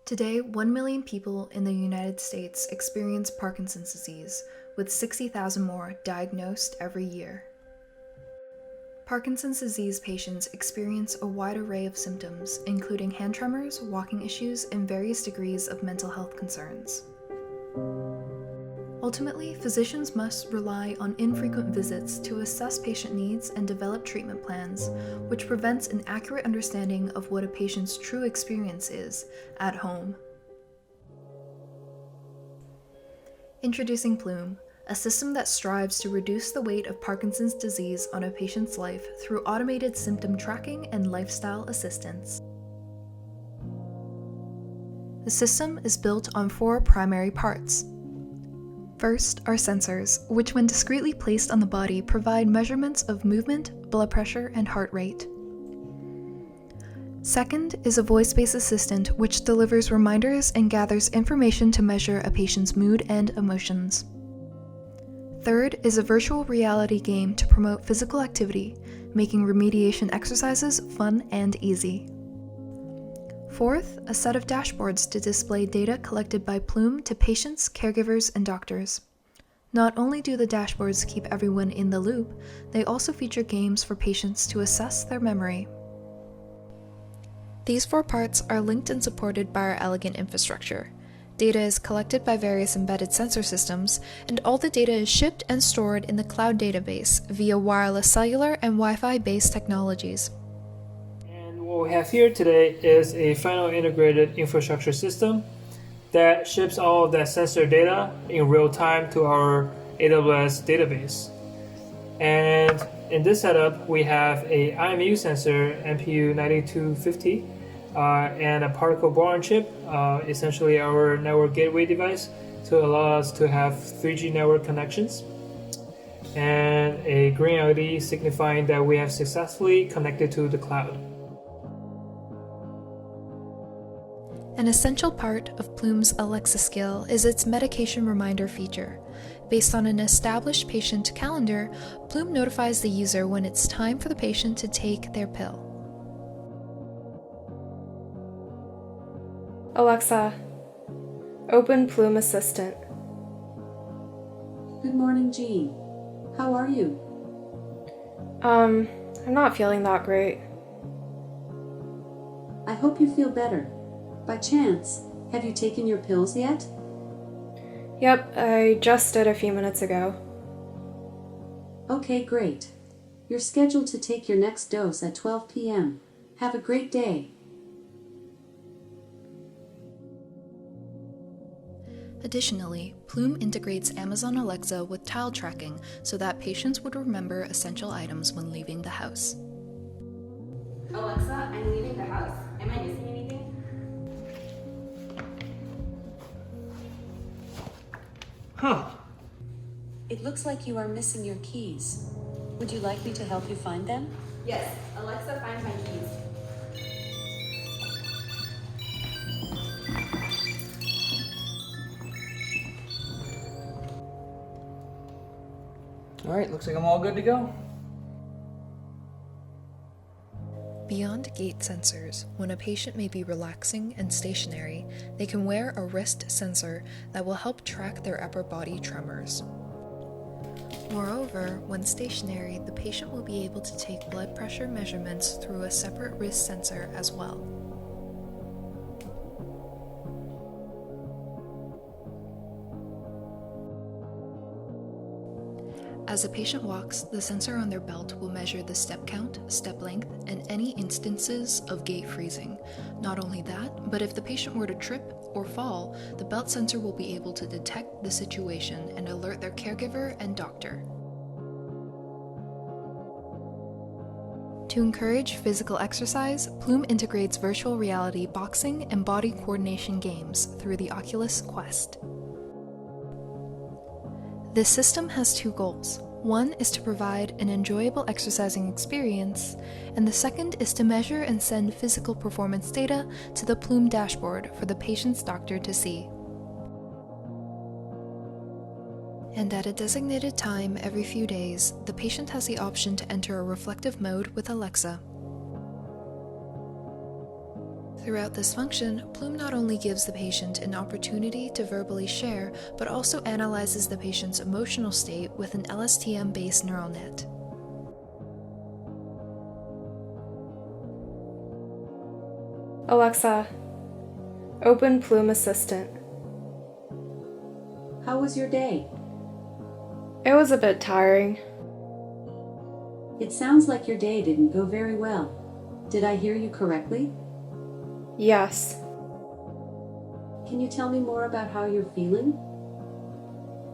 Today, 1 million people in the United States experience Parkinson's disease, with 60,000 more diagnosed every year. Parkinson's disease patients experience a wide array of symptoms, including hand tremors, walking issues, and various degrees of mental health concerns. Ultimately, physicians must rely on infrequent visits to assess patient needs and develop treatment plans, which prevents an accurate understanding of what a patient's true experience is at home. Introducing Plume, a system that strives to reduce the weight of Parkinson's disease on a patient's life through automated symptom tracking and lifestyle assistance. The system is built on 4 primary parts. First are sensors, which when discreetly placed on the body provide measurements of movement, blood pressure, and heart rate. Second is a voice-based assistant which delivers reminders and gathers information to measure a patient's mood and emotions. Third is a virtual reality game to promote physical activity, making remediation exercises fun and easy. Fourth, a set of dashboards to display data collected by Plume to patients, caregivers, and doctors. Not only do the dashboards keep everyone in the loop, they also feature games for patients to assess their memory. These 4 parts are linked and supported by our elegant infrastructure. Data is collected by various embedded sensor systems, and all the data is shipped and stored in the cloud database via wireless cellular and Wi-Fi based technologies. What we have here today is a final integrated infrastructure system that ships all of that sensor data in real time to our AWS database. And in this setup, we have a IMU sensor, MPU 9250, and a particle boron chip, essentially our network gateway device to allow us to have 3G network connections, and a green LED signifying that we have successfully connected to the cloud. An essential part of Plume's Alexa skill is its medication reminder feature. Based on an established patient calendar, Plume notifies the user when it's time for the patient to take their pill. Alexa, open Plume Assistant. Good morning, Jean. How are you? I'm not feeling that great. I hope you feel better. By chance, have you taken your pills yet? Yep, I just did a few minutes ago. Okay, great. You're scheduled to take your next dose at 12 p.m. Have a great day. Additionally, Plume integrates Amazon Alexa with tile tracking so that patients would remember essential items when leaving the house. Alexa, I'm leaving the house. Am I missing anything? Huh. It looks like you are missing your keys. Would you like me to help you find them? Yes. Alexa, find my keys. All right, looks like I'm all good to go. Beyond gait sensors, when a patient may be relaxing and stationary, they can wear a wrist sensor that will help track their upper body tremors. Moreover, when stationary, the patient will be able to take blood pressure measurements through a separate wrist sensor as well. As a patient walks, the sensor on their belt will measure the step count, step length, and any instances of gait freezing. Not only that, but if the patient were to trip or fall, the belt sensor will be able to detect the situation and alert their caregiver and doctor. To encourage physical exercise, Plume integrates virtual reality boxing and body coordination games through the Oculus Quest. This system has 2 goals. One is to provide an enjoyable exercising experience, and the second is to measure and send physical performance data to the Plume dashboard for the patient's doctor to see. And at a designated time every few days, the patient has the option to enter a reflective mode with Alexa. Throughout this function, Plume not only gives the patient an opportunity to verbally share, but also analyzes the patient's emotional state with an LSTM-based neural net. Alexa, open Plume Assistant. How was your day? It was a bit tiring. It sounds like your day didn't go very well. Did I hear you correctly? Yes. Can you tell me more about how you're feeling?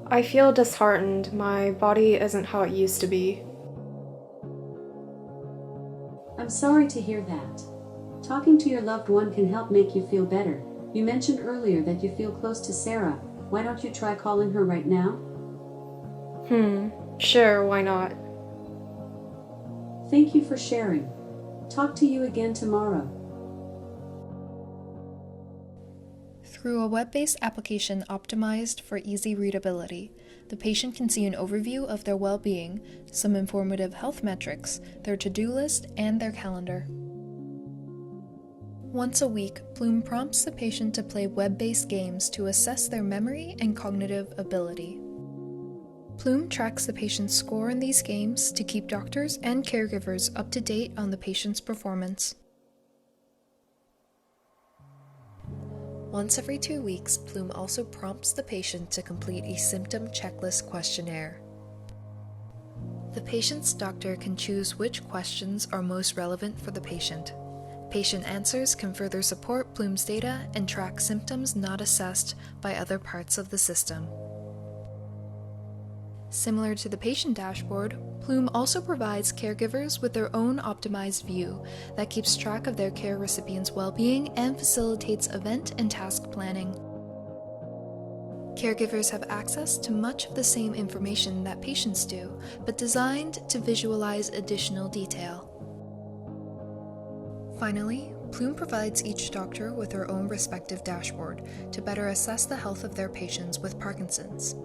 I feel disheartened. My body isn't how it used to be. I'm sorry to hear that. Talking to your loved one can help make you feel better. You mentioned earlier that you feel close to Sarah. Why don't you try calling her right now? Sure, why not? Thank you for sharing. Talk to you again tomorrow. Through a web-based application optimized for easy readability, the patient can see an overview of their well-being, some informative health metrics, their to-do list, and their calendar. Once a week, Plume prompts the patient to play web-based games to assess their memory and cognitive ability. Plume tracks the patient's score in these games to keep doctors and caregivers up to date on the patient's performance. Once every 2 weeks, Plume also prompts the patient to complete a symptom checklist questionnaire. The patient's doctor can choose which questions are most relevant for the patient. Patient answers can further support Plume's data and track symptoms not assessed by other parts of the system. Similar to the patient dashboard, Plume also provides caregivers with their own optimized view that keeps track of their care recipients' well-being and facilitates event and task planning. Caregivers have access to much of the same information that patients do, but designed to visualize additional detail. Finally, Plume provides each doctor with their own respective dashboard to better assess the health of their patients with Parkinson's.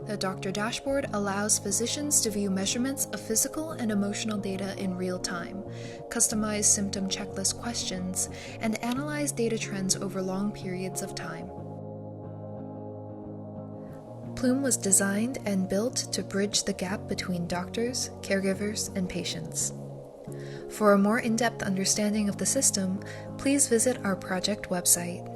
The doctor dashboard allows physicians to view measurements of physical and emotional data in real time, customize symptom checklist questions, and analyze data trends over long periods of time. Plume was designed and built to bridge the gap between doctors, caregivers, and patients. For a more in-depth understanding of the system, please visit our project website.